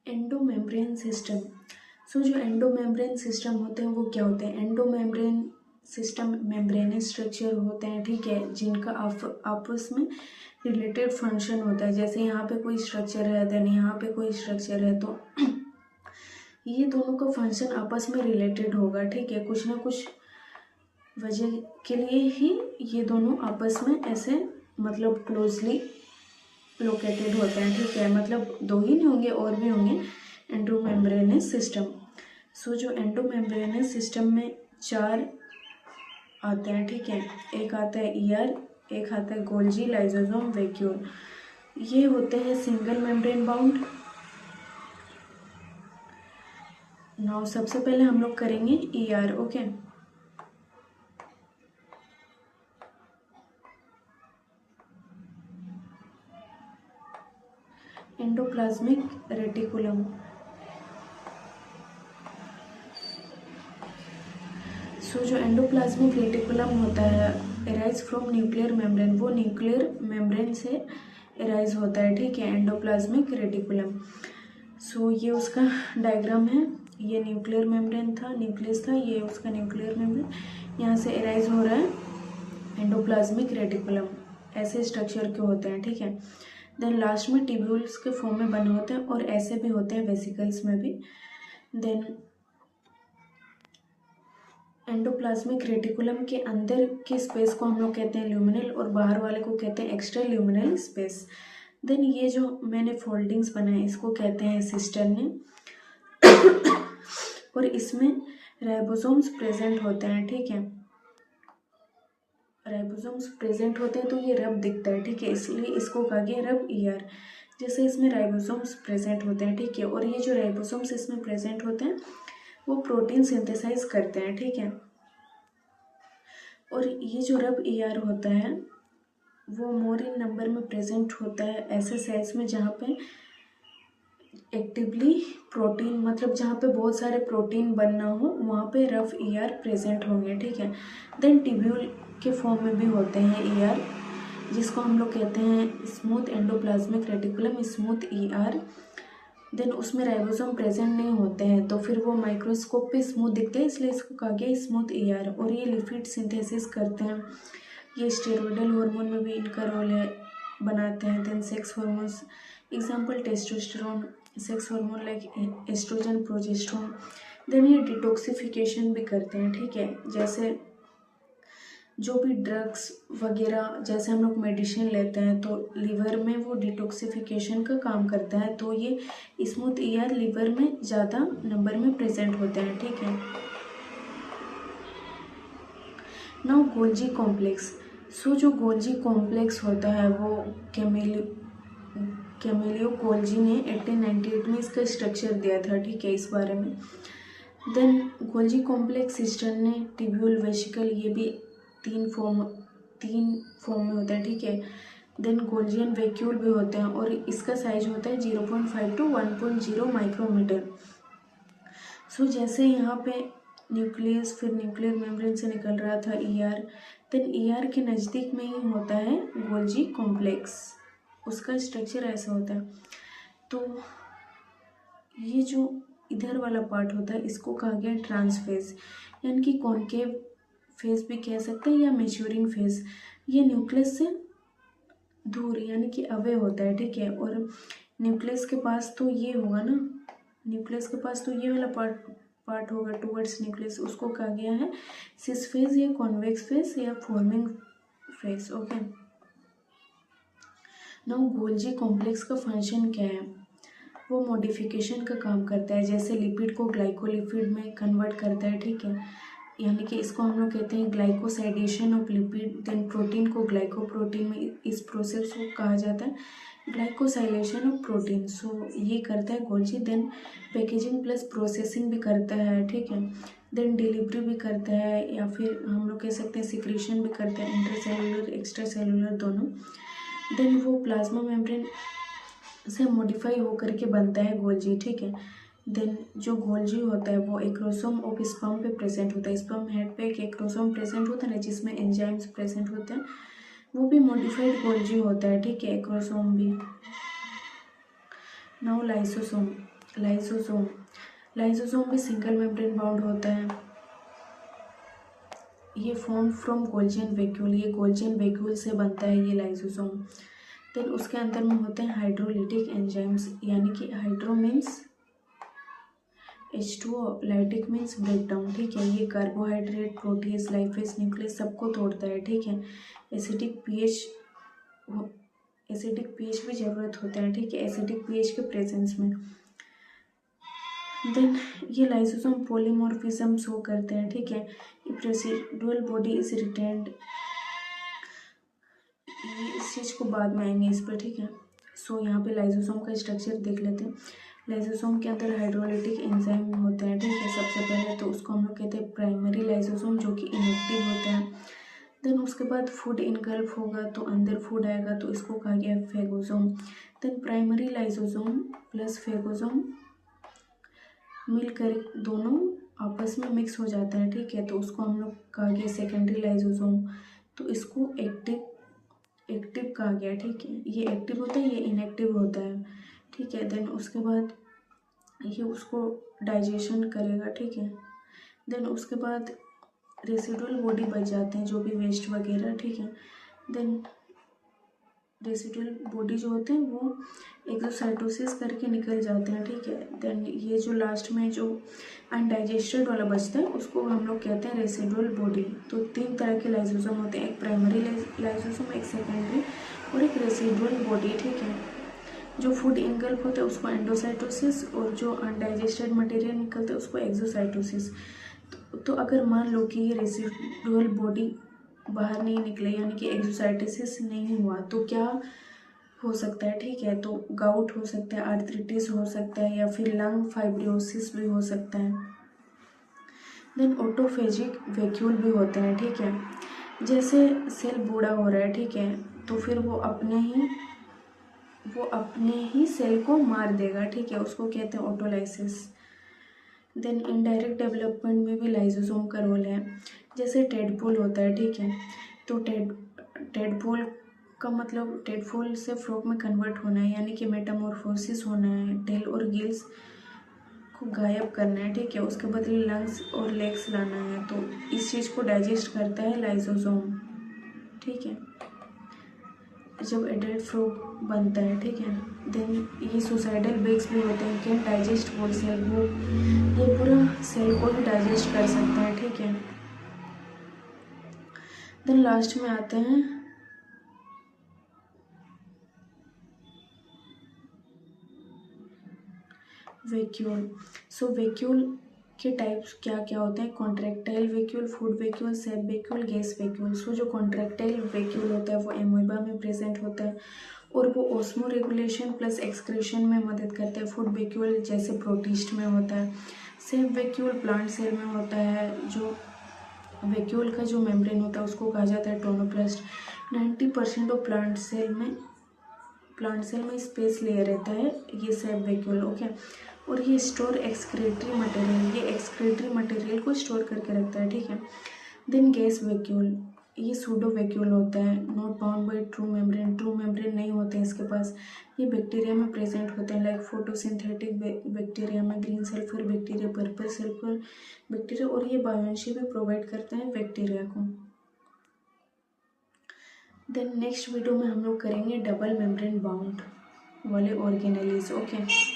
Endomembrane system. जो endomembrane system होते हैं वो क्या होते हैं? एंडोमेम्ब्रेन सिस्टम मेम्ब्रेनस स्ट्रक्चर होते हैं, ठीक है, जिनका आपस में रिलेटेड फंक्शन होता है। जैसे यहाँ पे कोई स्ट्रक्चर है, देन यहाँ पे कोई स्ट्रक्चर है, तो ये दोनों का फंक्शन आपस में रिलेटेड होगा, ठीक है। कुछ ना कुछ वजह के लिए ही ये दोनों आपस में ऐसे मतलब क्लोजली लोकेटेड होते हैं, ठीक है। मतलब दो ही नहीं होंगे, और भी होंगे एंडोमेम्ब्रेनस सिस्टम। जो एंडोमेम्ब्रेनस सिस्टम में 4 आते हैं, ठीक है। एक आता है ईआर, एक आता है गोल्जी, लाइसोसोम, वैक्यूल। ये होते हैं सिंगल मेम्ब्रेन बाउंड। नाउ सबसे पहले हम लोग करेंगे ईआर, ओके। Endoplasmic reticulum. जो एंडोप्लाज्मिक रेटिकुलम होता है एराइज फ्रॉम न्यूक्लियर मेम्ब्रेन, वो न्यूक्लियर मेम्ब्रेन से एराइज होता है, ठीक है, एंडोप्लाज्मिक रेटिकुलम। ये उसका डायग्राम है। ये न्यूक्लियर मेम्ब्रेन था, न्यूक्लियस था, ये उसका न्यूक्लियर मेम्ब्रेन, यहाँ से एराइज हो रहा है एंडोप्लाज्मिक रेटिकुलम। ऐसे स्ट्रक्चर के होते हैं, ठीक है। देन लास्ट में ट्यूब्यूल्स के फॉर्म में बने होते हैं, और ऐसे भी होते हैं वेसिकल्स में भी। देन एंडोप्लाज्मिक रेटिकुलम के अंदर के स्पेस को हम लोग कहते हैं ल्यूमिनल, और बाहर वाले को कहते हैं एक्स्ट्रा ल्यूमिनल स्पेस। देन ये जो मैंने फोल्डिंग्स बनाए इसको कहते हैं सिस्टर्नी, और इसमें राइबोसोम्स प्रेजेंट होते हैं, ठीक है। राइबोसोम्स प्रेजेंट होते हैं तो ये रब दिखता है, ठीक है, इसलिए इसको कहा गया रब ईयर। जैसे इसमें राइबोसोम्स प्रेजेंट होते हैं, ठीक है, और ये जो राइबोसोम्स इसमें प्रेजेंट होते हैं वो प्रोटीन सिंथेसाइज करते हैं, ठीक है। और ये जो रब ईआर होता है वो मोर इन नंबर में प्रेजेंट होता है ऐसे सेल्स में जहाँ पे एक्टिवली प्रोटीन, मतलब जहाँ पे बहुत सारे प्रोटीन बनना हो वहाँ पे रफ ईआर प्रेजेंट होंगे, ठीक है। देन ट्यूब्यूल के फॉर्म में भी होते हैं ईआर, जिसको हम लोग कहते हैं smooth endoplasmic reticulum, smooth ER. Then उसमें राइबोसोम प्रेजेंट नहीं होते हैं, तो फिर वो माइक्रोस्कोप पे स्मूथ दिखते हैं, इसलिए इसको कहा गया स्मूथ ईआर। और ये लिपिड सिंथेसिस करते हैं, ये स्टेरॉयडल हार्मोन में भी इनका रोल है, बनाते हैं। Then sex hormones, example testosterone, sex hormone like oestrogen, progesterone. Then ये डिटॉक्सिफिकेशन भी करते हैं, ठीक है। जैसे जो भी ड्रग्स वगैरह, जैसे हम लोग मेडिसिन लेते हैं तो लीवर में वो डिटॉक्सिफिकेशन का काम करता है, तो ये स्मूथ ईआर लीवर में ज़्यादा नंबर में प्रेजेंट होते हैं, ठीक है। Now Golgi complex. जो गोल्जी कॉम्प्लेक्स होता है वो कैमिलियो गोल्जी ने 1898 में इसका स्ट्रक्चर दिया था, ठीक है, इस बारे में। देन गोल्जी कॉम्प्लेक्स सिस्टर ने ट्यूब्यूल, वेसिकल, ये भी तीन फॉर्म में होता है, ठीक है। देन गोल्जियन वैक्यूल भी होते हैं, और इसका साइज होता है 0.5 to 1.0 माइक्रोमीटर। जैसे यहाँ पे न्यूक्लियस, फिर न्यूक्लियर मेम्ब्रेन से निकल रहा था ईआर, देन ईआर के नज़दीक में ही होता है गोल्जी कॉम्प्लेक्स, उसका स्ट्रक्चर ऐसा होता है। तो ये जो इधर वाला पार्ट होता है इसको कहा गया ट्रांसफेज, यानी कि कॉन्केव फेज भी कह सकते हैं, या मैच्योरिंग फेज। ये न्यूक्लियस से दूर यानी कि अवे होता है, ठीक है। और न्यूक्लियस के पास तो ये होगा ना, न्यूक्लियस के पास तो ये वाला पार्ट होगा टुवर्ड्स न्यूक्लियस, उसको कहा गया है सिस फेज, या कॉन्वेक्स फेज, या forming phase, okay. Now Golgi complex का फंक्शन क्या है? वो मॉडिफिकेशन का काम करता है, जैसे लिपिड को ग्लाइकोलिपिड में कन्वर्ट करता है, ठीक है, यानी कि इसको हम लोग कहते हैं glycosidation of lipid. Then protein को ग्लाइकोप्रोटीन में, इस प्रोसेस को कहा जाता है ग्लाइकोसाइलेशन ऑफ प्रोटीन। ये करता है Golgi. Then packaging plus processing भी करता है, ठीक है। देन डिलीवरी भी करता है, या फिर हम लोग कह सकते हैं सिक्रीशन भी करता है, इंटरसेलुलर एक्स्ट्रा सेलुलर दोनों। देन वो प्लाज्मा मेम्ब्रेन से मॉडिफाई होकर के बनता है गोल्जी, ठीक है। देन जो गोल्जी होता है वो एक्रोसोम ऑफ स्पर्म पे प्रेजेंट होता है, स्पर्म हेड पे एक एक्रोसोम प्रेजेंट होता है ना, जिसमें एंजाइम्स प्रेजेंट होते हैं, वो भी मॉडिफाइड गोल्जी होता है, ठीक है, एक्रोसोम भी। Now lysosome. लाइसोसोम, लाइसोसोम भी सिंगल मेम्ब्रेन बाउंड होता है। ये फॉर्म फ्रॉम गोल्जियन वैक्यूल, ये गोल्जियन वैक्यूल से बनता है ये लाइसोसोम। देन उसके अंदर में होते हैं हाइड्रोलिटिक एंजाइम्स, यानी कि hydro means H2O, lytic means break down, ठीक है। ये कार्बोहाइड्रेट, प्रोटीज, लाइपेज, न्यूक्लियस सबको तोड़ता है, ठीक है। एसिडिक पीएच भी ज़रूरत होता है, ठीक है, एसिडिक पीएच के प्रेजेंस में। देन ये लाइसोसोम पॉलीमॉर्फिज्म शो करते हैं, ठीक है। रेसिडुअल बॉडी इज रिटेन्ड, इस चीज़ को बाद में आएंगे इस पर, ठीक है। सो यहाँ पे लाइसोसोम का स्ट्रक्चर देख लेते हैं। लाइसोसोम के अंदर हाइड्रोलिटिक एंजाइम होते हैं, ठीक है। सबसे पहले तो उसको हम लोग कहते हैं प्राइमरी लाइसोसोम, जो कि इनएक्टिव होते हैं। देन उसके बाद फूड इनगल्फ होगा तो अंदर फूड आएगा, तो इसको कहा गया phagosome. Then primary lysosome plus phagosome मिलकर दोनों आपस में मिक्स हो जाता है, ठीक है, तो उसको हम लोग कहा गया सेकेंडरी लाइसोसोम। तो इसको एक्टिव कहा गया, ठीक है। ये एक्टिव होता है, ये इनएक्टिव होता है, ठीक है। देन उसके बाद ये उसको डाइजेशन करेगा, ठीक है। देन उसके बाद रेसिडुअल बॉडी बच जाते हैं, जो भी वेस्ट वगैरह, ठीक है। देन रेसिडुअल बॉडी जो होते हैं वो एक्सोसाइटोसिस करके निकल जाते हैं, ठीक है। देन ये जो लास्ट में जो अनडाइजेस्टेड वाला बचता है उसको हम लोग कहते हैं रेसिडुअल बॉडी। तो 3 तरह के लाइसोसोम होते हैं, एक प्राइमरी लाइसोसोम, एक सेकेंडरी और एक रेसिडुअल बॉडी, ठीक है। जो फूड इनगल्फ होता है उसको एंडोसाइटोसिस, और जो अनडाइजेस्टेड मटेरियल निकलता है उसको एक्सोसाइटोसिस। तो अगर मान लो कि ये रेसिडुअल बॉडी बाहर नहीं निकले, यानी कि एक्सोसाइटोसिस नहीं हुआ, तो क्या हो सकता है, ठीक है। तो गाउट हो सकता है, आर्थराइटिस हो सकता है, या फिर लंग फाइब्रोसिस भी हो सकता है। देन ऑटोफेजिक वैक्यूल भी होते हैं, ठीक है। जैसे सेल बूढ़ा हो रहा है, ठीक है, तो फिर वो अपने ही सेल को मार देगा, ठीक है, उसको कहते हैं ऑटोलाइसिस। देन इनडायरेक्ट डेवलपमेंट में भी लाइसोसोम का रोल है। जैसे टेडपोल होता है, ठीक है, तो टेडपोल का मतलब टेडपोल से फ्रॉग में कन्वर्ट होना है, यानी कि मेटामॉर्फोसिस होना है, टेल और गिल्स को गायब करना है, ठीक है, उसके बदले लंग्स और लेग्स लाना है। तो इस चीज़ को डाइजेस्ट करता है लाइसोसोम, ठीक है, जब एडल्ट फ्रॉग बनता है, ठीक है। देन ये सुसाइडल बेग्स भी होते हैं, कैन डाइजेस्ट होल सेल, वो ये पूरा सेल को ही डाइजेस्ट कर सकता है, ठीक है। देन लास्ट में आते हैं वैक्यूल। सो वैक्यूल के टाइप्स क्या क्या होते हैं? कॉन्ट्रैक्टाइल वैक्यूल, फूड वैक्यूल, सेप वैक्यूल, गैस वैक्यूल। सो जो कॉन्ट्रैक्टाइल वैक्यूल होता है वो एमोइबा में प्रेजेंट होता है और वो ऑस्मो रेगुलेशन प्लस एक्सक्रीशन में मदद करते हैं। फूड वैक्यूल जैसे प्रोटिस्ट में होता है। सेप वैक्यूल प्लांट सेल में होता है। जो वैक्यूल का जो मेम्ब्रेन होता है उसको कहा जाता है टोनोप्लास्ट। 90% ऑफ प्लांट सेल में स्पेस ले रहता है ये सेप वैक्यूल, ओके। और ये स्टोर एक्सक्रीटरी मटेरियल को स्टोर करके रखता है, ठीक है। देन गैस वैक्यूल, ये सूडो वैक्यूल होता है, not bound by true membrane नहीं होते हैं इसके पास। ये बैक्टीरिया में प्रेजेंट होते हैं, लाइक फोटोसिंथेटिक बैक्टीरिया में, green sulphur bacteria, purple sulphur bacteria, और ये बायोएनर्जी भी प्रोवाइड करते हैं बैक्टीरिया को। देन नेक्स्ट वीडियो में हम लोग करेंगे डबल मेम्ब्रेन बाउंड वाले ऑर्गेनेलीज, ओके।